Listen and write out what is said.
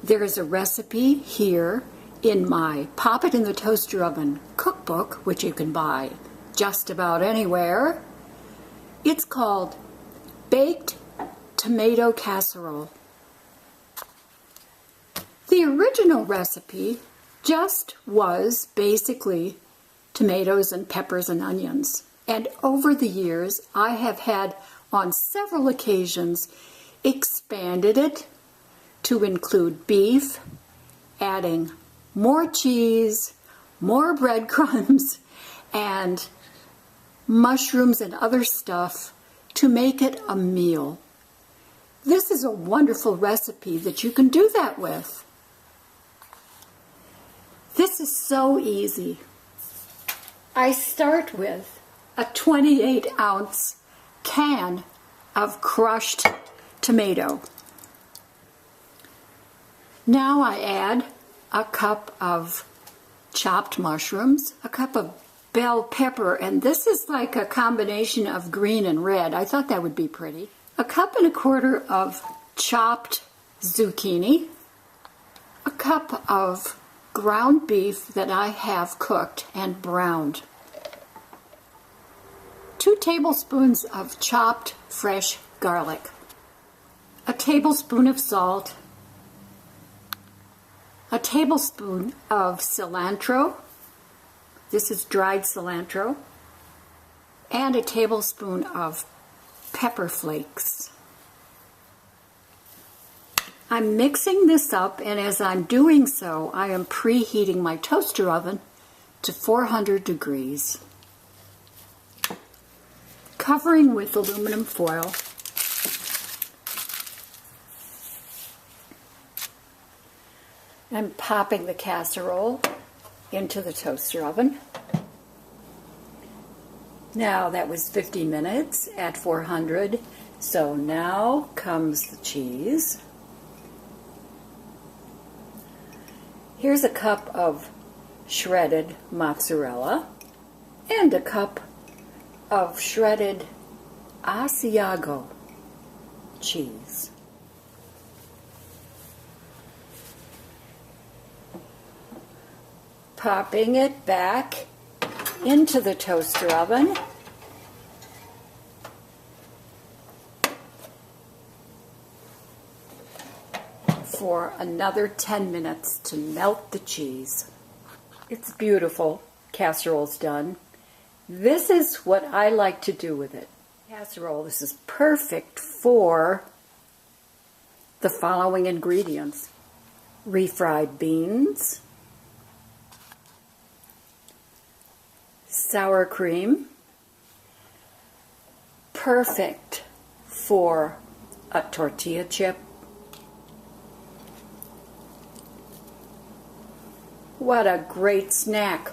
There is a recipe here in my Pop It in the Toaster Oven cookbook, which you can buy just about anywhere. It's called Baked Tomato Casserole. The original recipe just was basically tomatoes and peppers and onions. And over the years, I have had on several occasions expanded it to include beef, adding more cheese, more breadcrumbs, and mushrooms and other stuff to make it a meal. This is a wonderful recipe that you can do that with. This is so easy. I start with a 28-ounce can of crushed tomato. Now I add a cup of chopped mushrooms, a cup of bell pepper, and this is like a combination of green and red. I thought that would be pretty. A cup and a quarter of chopped zucchini, a cup of ground beef that I have cooked and browned, 2 tablespoons of chopped fresh garlic, a tablespoon of salt, a tablespoon of cilantro, this is dried cilantro, and a tablespoon of pepper flakes. I'm mixing this up, and as I'm doing so, I am preheating my toaster oven to 400 degrees. Covering with aluminum foil. I'm popping the casserole into the toaster oven. Now that was 50 minutes at 400, so now comes the cheese. Here's a cup of shredded mozzarella and a cup of shredded Asiago cheese. Popping it back into the toaster oven. For another 10 minutes to melt the cheese. It's beautiful. Casserole's done. This is what I like to do with it. Casserole, this is perfect for the following ingredients: refried beans, sour cream, perfect for a tortilla chip. What a great snack.